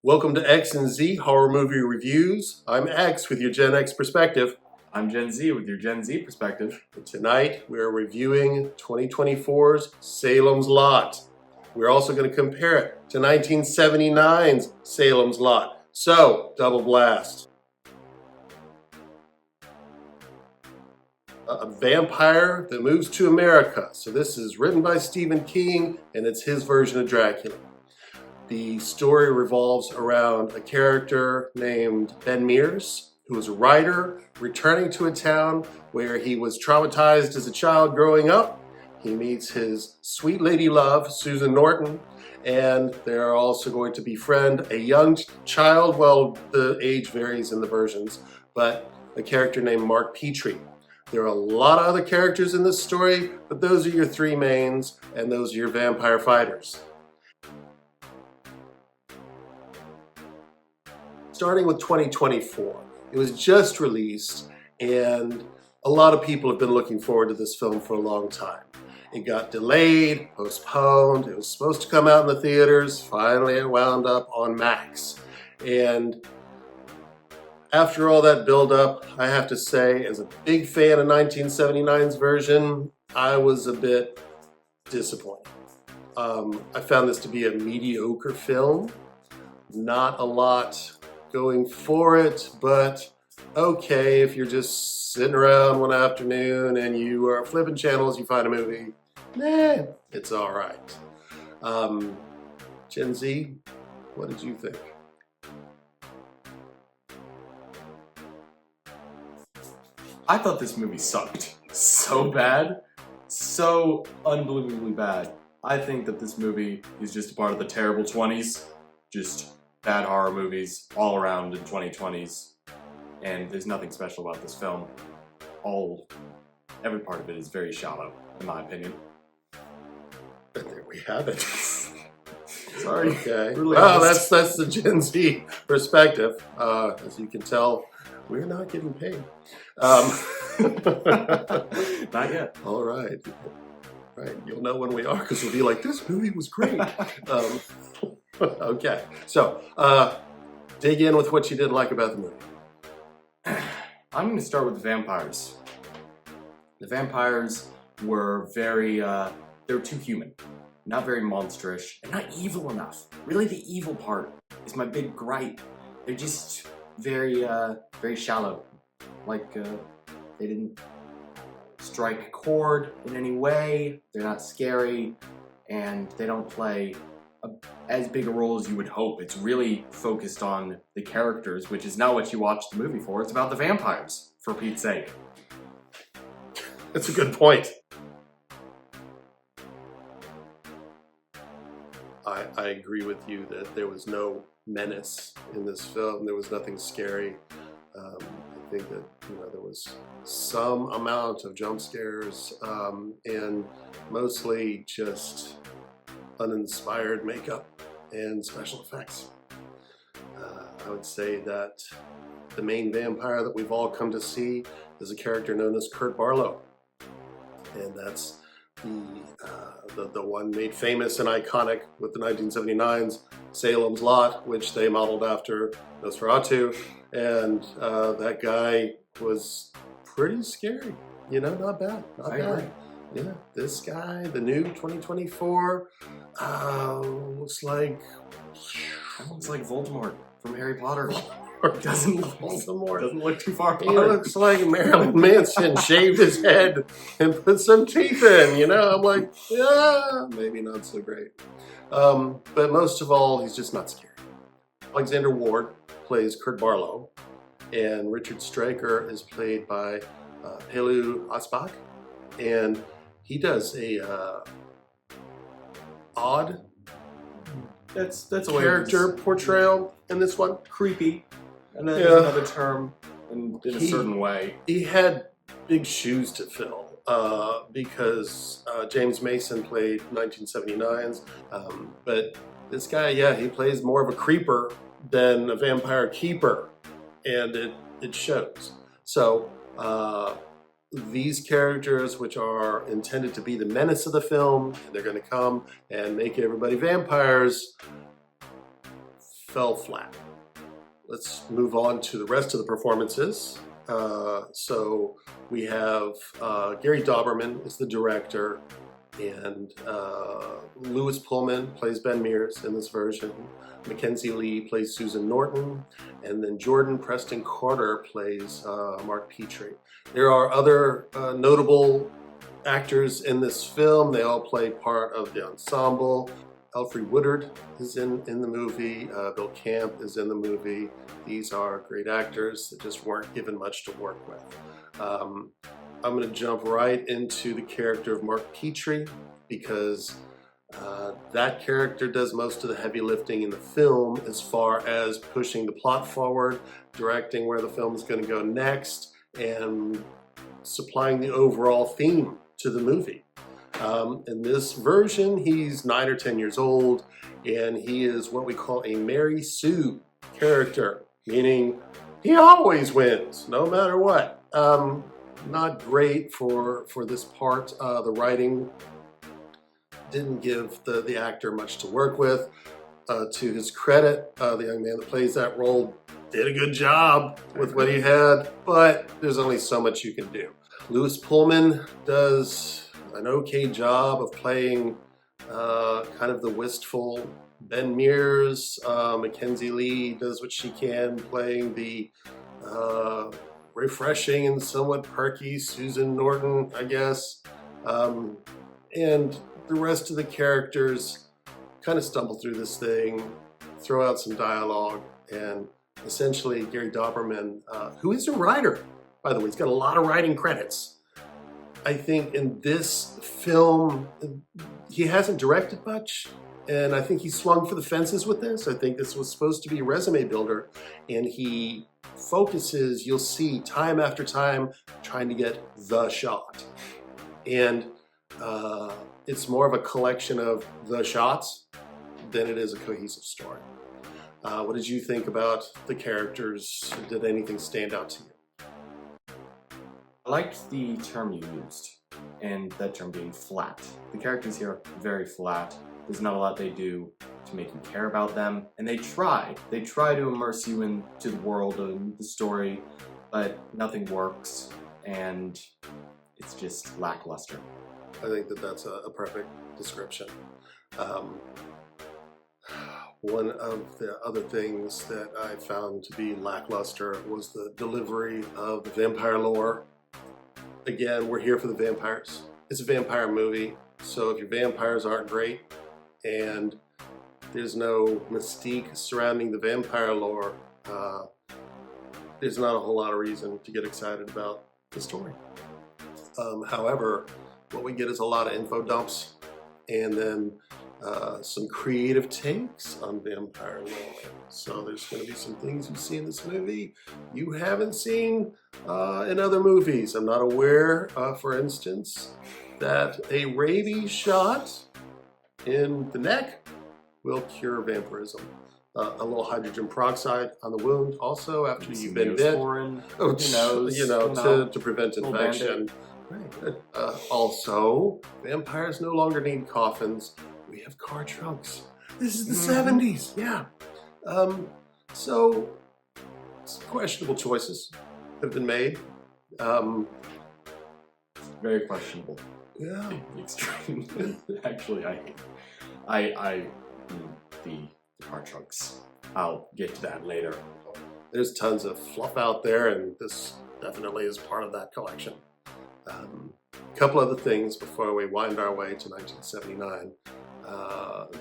Welcome to X and Z Horror Movie Reviews. I'm X with your Gen X perspective. I'm Gen Z with your Gen Z perspective. And tonight we're reviewing 2024's Salem's Lot. We're also going to compare it to 1979's Salem's Lot. So, double blast. A vampire that moves to America. So this is written by Stephen King and it's his version of Dracula. The story revolves around a character named Ben Mears, who is a writer returning to a town where he was traumatized as a child growing up. He meets his sweet lady love, Susan Norton, and they're also going to befriend a young child. Well, the age varies in the versions, but a character named Mark Petrie. There are a lot of other characters in this story, but those are your three mains, and those are your vampire fighters. Starting with 2024. It was just released, and a lot of people have been looking forward to this film for a long time. It got delayed, postponed, it was supposed to come out in the theaters, finally it wound up on Max. And after all that build-up, I have to say, as a big fan of 1979's version, I was a bit disappointed. I found this to be a mediocre film, not a lot going for it, but okay, if you're just sitting around one afternoon and you are flipping channels, you find a movie, it's all right. Gen Z, what did you think? I thought this movie sucked so bad, so unbelievably bad. I think that this movie is just a part of the terrible 20s, just bad horror movies all around in 2020s, and there's nothing special about this film. Every part of it is very shallow, in my opinion. And there we have it. Sorry. Okay. Really Well, honest. that's the Gen Z perspective. As you can tell, we're not getting paid. Not yet. All right. Right. You'll know when we are, because we'll be like, this movie was great. Okay. So, dig in with what you didn't like about the movie. I'm going to start with the vampires. The vampires were they were too human. Not very monstrous, and not evil enough. Really, the evil part is my big gripe. They're just very shallow. Like, they didn't strike a chord in any way. They're not scary, and they don't play as big a role as you would hope. It's really focused on the characters, which is not what you watch the movie for. It's about the vampires, for Pete's sake. That's a good point. I agree with you that there was no menace in this film. There was nothing scary. I think that there was some amount of jump scares and mostly just uninspired makeup and special effects. I would say that the main vampire that we've all come to see is a character known as Kurt Barlow, and that's the one made famous and iconic with the 1979's Salem's Lot, which they modeled after Nosferatu, and that guy was pretty scary. Not bad. Not I bad. agree. Yeah, this guy, the new 2024, looks like Voldemort from Harry Potter. doesn't look Voldemort. Doesn't look too far He apart. looks like Marilyn Manson shaved his head and put some teeth in, I'm like, yeah, maybe not so great. But most of all, he's just not scary. Alexander Ward plays Kurt Barlow, and Richard Straker is played by Pelu Asbach, and he does a odd That's a character portrayal in this one. creepy, and then Yeah. there's another term in a certain way. He had big shoes to fill because James Mason played 1979's, but this guy, he plays more of a creeper than a vampire keeper, and it shows. So these characters, which are intended to be the menace of the film, they're going to come and make everybody vampires, fell flat. Let's move on to the rest of the performances. So we have Gary Dauberman is the director, and Lewis Pullman plays Ben Mears in this version. Mackenzie Lee plays Susan Norton, and then Jordan Preston Carter plays Mark Petrie. There are other notable actors in this film. They all play part of the ensemble. Alfre Woodard is in the movie. Bill Camp is in the movie. These are great actors that just weren't given much to work with. I'm going to jump right into the character of Mark Petrie, because that character does most of the heavy lifting in the film as far as pushing the plot forward, directing where the film is going to go next, and supplying the overall theme to the movie. In this version, he's 9 or 10 years old, and he is what we call a Mary Sue character, meaning he always wins, no matter what. Not great for this part. The writing didn't give the actor much to work with. To his credit, the young man that plays that role did a good job with what he had, but there's only so much you can do. Lewis Pullman does an okay job of playing kind of the wistful Ben Mears. Mackenzie Lee does what she can, playing the refreshing and somewhat perky Susan Norton, I guess. And the rest of the characters kind of stumble through this thing, throw out some dialogue, and essentially Gary Dauberman, who is a writer, by the way, he's got a lot of writing credits. I think in this film, he hasn't directed much, and I think he swung for the fences with this. I think this was supposed to be a resume builder, and he focuses, you'll see, time after time, trying to get the shot. And it's more of a collection of the shots than it is a cohesive story. What did you think about the characters? Did anything stand out to you? I liked the term you used, and that term being flat. The characters here are very flat. There's not a lot they do to make you care about them, and they try to immerse you into the world and the story, but nothing works, and it's just lackluster. I think that's a perfect description. One of the other things that I found to be lackluster was the delivery of the vampire lore. Again, we're here for the vampires. It's a vampire movie, so if your vampires aren't great and there's no mystique surrounding the vampire lore, there's not a whole lot of reason to get excited about the story. However, what we get is a lot of info dumps, and then some creative takes on vampire lore. So there's going to be some things you see in this movie you haven't seen in other movies. I'm not aware, for instance, that a rabies shot in the neck will cure vampirism. A little hydrogen peroxide on the wound also after you've been bit. To prevent infection. Right. Also, vampires no longer need coffins. We have car trunks. This is the 70s, yeah. So, questionable choices have been made. Very questionable. Yeah. Extremely. Actually, I the car trunks. I'll get to that later. There's tons of fluff out there, and this definitely is part of that collection. A couple other things before we wind our way to 1979.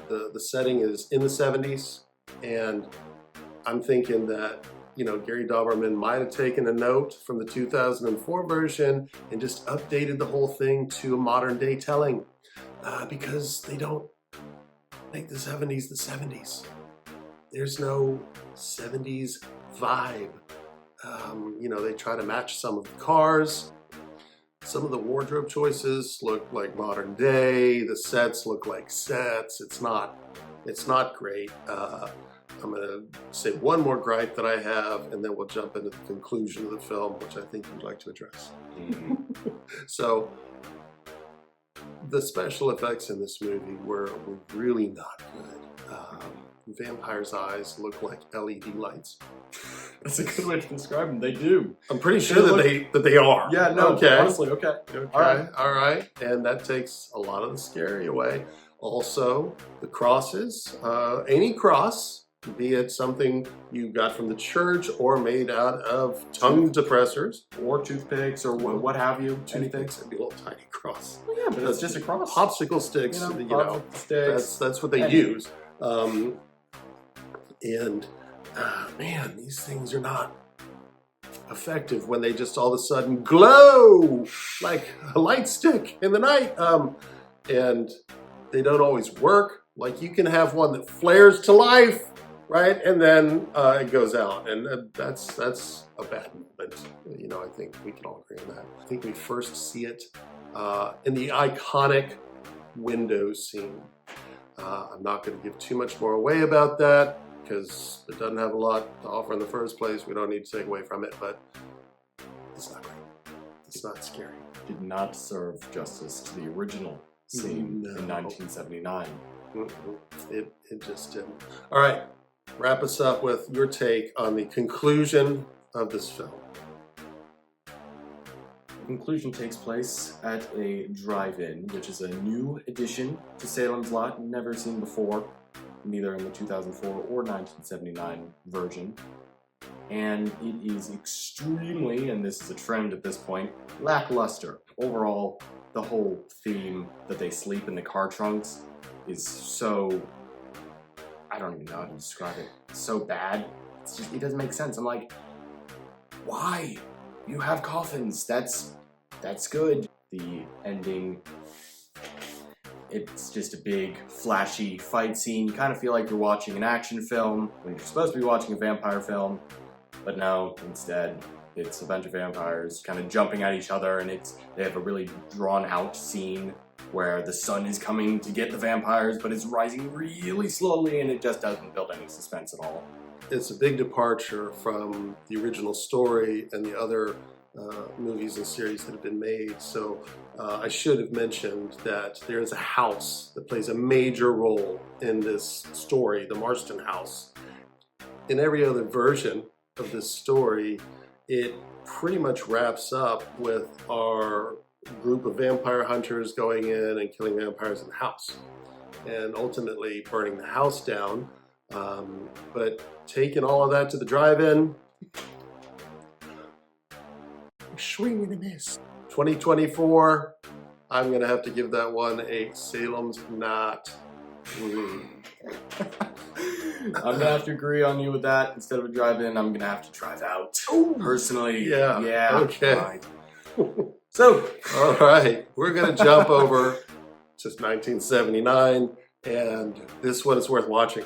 The setting is in the 70s, and I'm thinking that, Gary Dauberman might have taken a note from the 2004 version and just updated the whole thing to a modern day telling, because they don't make the 70s the 70s. There's no 70s vibe. They try to match some of the cars. Some of the wardrobe choices look like modern day. The sets look like sets. It's not great. I'm gonna say one more gripe that I have, and then we'll jump into the conclusion of the film, which I think you'd like to address. So, The special effects in this movie were really not good. Vampires' eyes look like LED lights. That's a good way to describe them. They do. I'm pretty sure that they are. Yeah, no, okay. Honestly, okay. Okay, all right. And that takes a lot of the scary away. Also, the crosses, any cross, be it something you got from the church or made out of tongue depressors. Or toothpicks or what have you. Anything. Toothpicks would be a little tiny cross. Well, yeah, but it's just a cross. Popsicle sticks, sticks. That's what they use. Man, these things are not effective when they just all of a sudden glow like a light stick in the night. And they don't always work. Like you can have one that flares to life, right? And then it goes out, and that's a bad moment. You know, I think we can all agree on that. I think we first see it in the iconic window scene. I'm not going to give too much more away about that because it doesn't have a lot to offer in the first place. We don't need to take away from it, but it's not great. It's not scary. Did not serve justice to the original scene in 1979. It just didn't. All right, wrap us up with your take on the conclusion of this film. The conclusion takes place at a drive-in, which is a new addition to Salem's Lot, never seen before, neither in the 2004 or 1979 version. And it is extremely, and this is a trend at this point, lackluster. Overall, the whole theme that they sleep in the car trunks is so, I don't even know how to describe it, so bad. It's just, it doesn't make sense. I'm like, why? You have coffins, that's good. The ending, it's just a big, flashy fight scene. You kind of feel like you're watching an action film when you're supposed to be watching a vampire film, but no, instead, it's a bunch of vampires kind of jumping at each other, and they have a really drawn-out scene where the sun is coming to get the vampires, but it's rising really slowly, and it just doesn't build any suspense at all. It's a big departure from the original story and the other movies and series that have been made. So I should have mentioned that there is a house that plays a major role in this story, the Marston house. In every other version of this story, it pretty much wraps up with our group of vampire hunters going in and killing vampires in the house and ultimately burning the house down. But taking all of that to the drive-in, swing and a miss. 2024, I'm gonna have to give that one a Salem's Knot. I'm gonna have to agree on you with that. Instead of a drive-in, I'm gonna have to drive out. Ooh. Personally, yeah, okay. Fine. So, all right, we're gonna jump over to 1979, and this one is worth watching.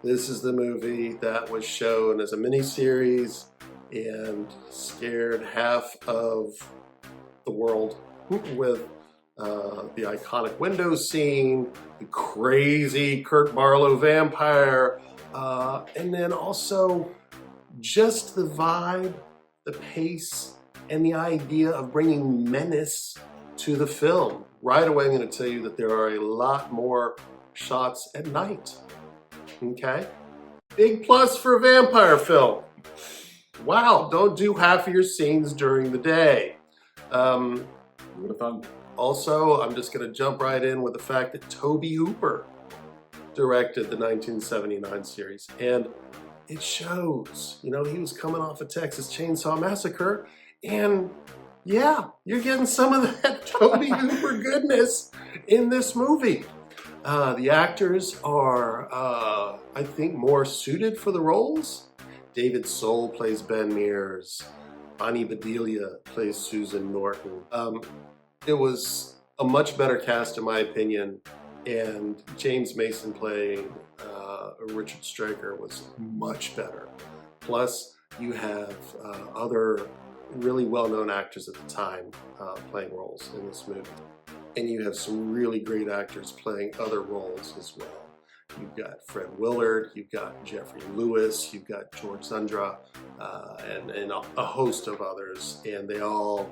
This is the movie that was shown as a miniseries and scared half of the world with the iconic window scene, the crazy Kurt Barlow vampire, and then also just the vibe, the pace, and the idea of bringing menace to the film. Right away, I'm going to tell you that there are a lot more shots at night. Okay? Big plus for a vampire film. Wow, don't do half of your scenes during the day. Would have fun. Also, I'm just going to jump right in with the fact that Tobe Hooper directed the 1979 series. And it shows, you know, he was coming off of Texas Chainsaw Massacre. And yeah, you're getting some of that Tobe Hooper goodness in this movie. The actors are, I think, more suited for the roles. David Soul plays Ben Mears. Bonnie Bedelia plays Susan Norton. It was a much better cast, in my opinion, and James Mason playing Richard Straker was much better. Plus, you have other really well-known actors at the time playing roles in this movie. And you have some really great actors playing other roles as well. You've got Fred Willard, you've got Jeffrey Lewis, you've got George Zundra, and a host of others. And they all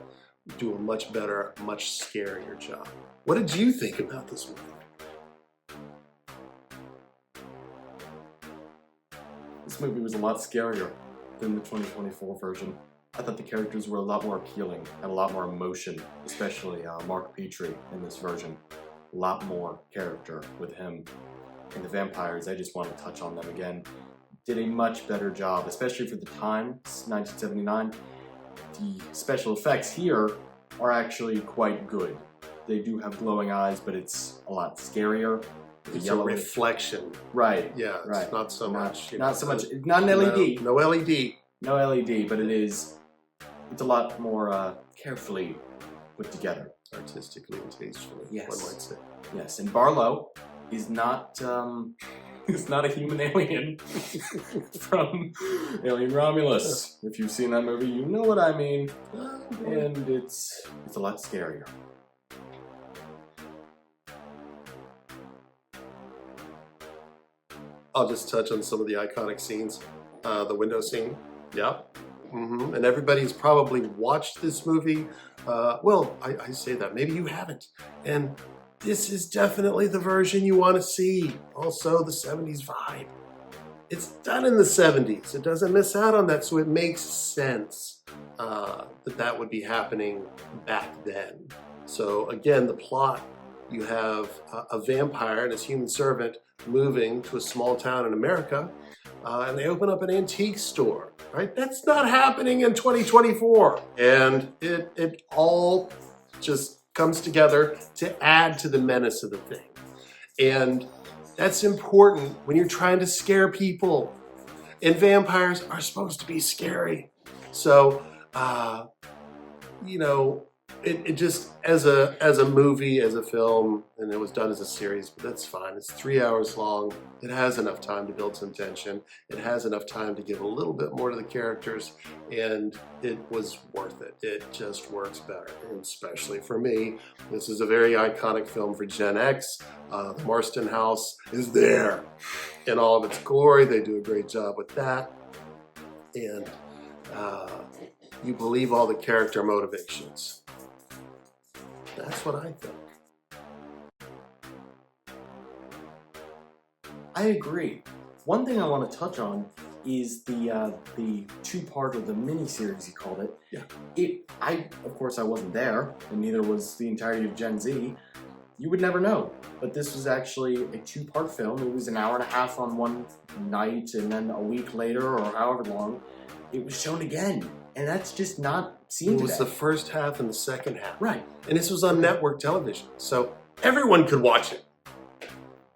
do a much better, much scarier job. What did you think about this movie? This movie was a lot scarier than the 2024 version. I thought the characters were a lot more appealing, had a lot more emotion, especially Mark Petrie in this version. A lot more character with him. And the vampires, I just want to touch on them again, did a much better job, especially for the time, it's 1979. The special effects here are actually quite good. They do have glowing eyes, but it's a lot scarier. It's a reflection. Right. Yeah, it's right. not so much. Not so much. Not an LED. No LED. No LED, but it's a lot more carefully put together. Artistically and tastefully, yes. One might say. Yes, and Barlow is not is not a human alien from Alien Romulus. If you've seen that movie, you know what I mean. And it's a lot scarier. I'll just touch on some of the iconic scenes. The window scene. Yeah. And everybody's probably watched this movie. Well, I say that. Maybe you haven't. And this is definitely the version you want to see. Also, the 70s vibe. It's done in the 70s. It doesn't miss out on that, so it makes sense that would be happening back then. So again, the plot, you have a vampire and his human servant moving to a small town in America, and they open up an antique store, right? That's not happening in 2024. And it all just comes together to add to the menace of the thing. And that's important when you're trying to scare people. And vampires are supposed to be scary. So, you know, it just, as a movie, as a film, and it was done as a series, but that's fine. It's 3 hours long. It has enough time to build some tension. It has enough time to give a little bit more to the characters, and it was worth it. It just works better, and especially for me. This is a very iconic film for Gen X. The Marston House is there in all of its glory. They do a great job with that, and you believe all the character motivations. That's what I think. I agree. One thing I want to touch on is the two-part, or the mini-series you called it. Yeah. Of course I wasn't there, and neither was the entirety of Gen Z. You would never know. But this was actually a two-part film. It was an hour and a half on one night, and then a week later, or however long, it was shown again. And that's just not seen today. It was the first half and the second half. Right. And this was on network television, so everyone could watch it.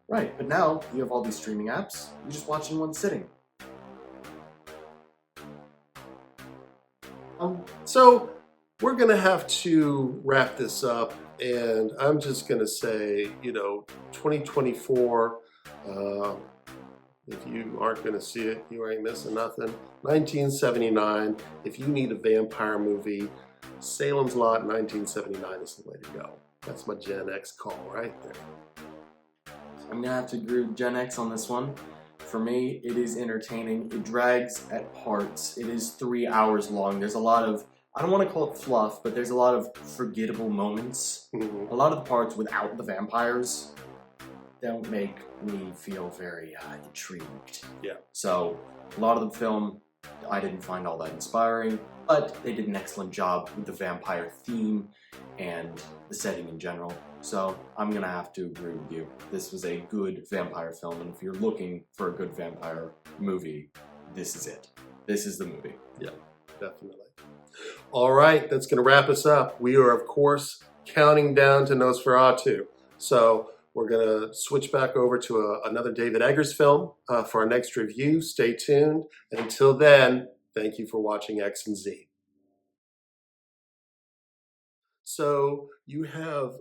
Right, but now you have all these streaming apps. You just watch in one sitting. So we're gonna have to wrap this up, and I'm just gonna say, 2024. If you aren't gonna see it, you ain't missing nothing. 1979. If you need a vampire movie, Salem's Lot 1979 is the way to go. That's my Gen X call right there. I'm gonna have to agree with Gen X on this one. For me, it is entertaining. It drags at parts. It is 3 hours long. There's a lot of, I don't want to call it fluff, but there's a lot of forgettable moments. A lot of the parts without the vampires don't make me feel very intrigued. Yeah. So a lot of the film I didn't find all that inspiring, but they did an excellent job with the vampire theme and the setting in general. So I'm gonna have to agree with you. This was a good vampire film, and if you're looking for a good vampire movie, this is it. This is the movie. Yeah, definitely. All right, that's gonna wrap us up. We are, of course, counting down to Nosferatu. So we're gonna switch back over to another David Eggers film for our next review. Stay tuned. And until then, thank you for watching XANDZ. So you have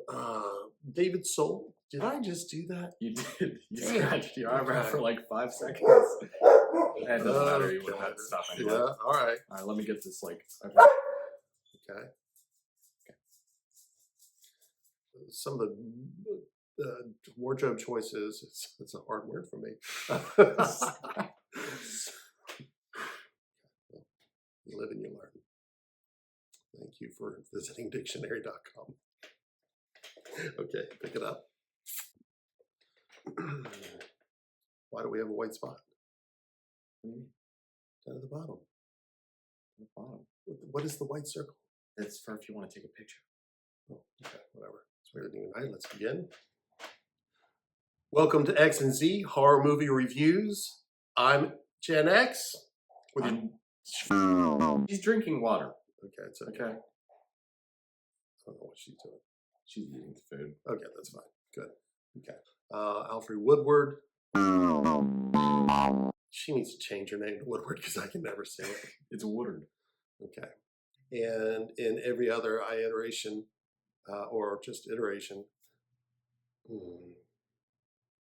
David Soul. Did I just do that? You did. You Damn. scratched your eyebrow for like 5 seconds. That doesn't matter. You would have had to stop anyway. Yeah, all right. All right, let me get this like. Okay. Some of the wardrobe choices, it's a hard word for me. You live and you learn. Thank you for visiting dictionary.com. Okay, pick it up. Why do we have a white spot? Down at the bottom. The bottom. What is the white circle? That's for if you want to take a picture. Oh, okay, whatever. It's weird. All right, let's begin. Welcome to XANDZ Horror Movie Reviews. I'm Gen X. She's drinking water. Okay, it's okay. Okay. I don't know what she's doing. She's eating the food. Okay, that's fine. Good. Okay. Alfred Woodward. She needs to change her name to Woodward because I can never say it. It's Woodard. Okay. And in every other iteration, or just iteration,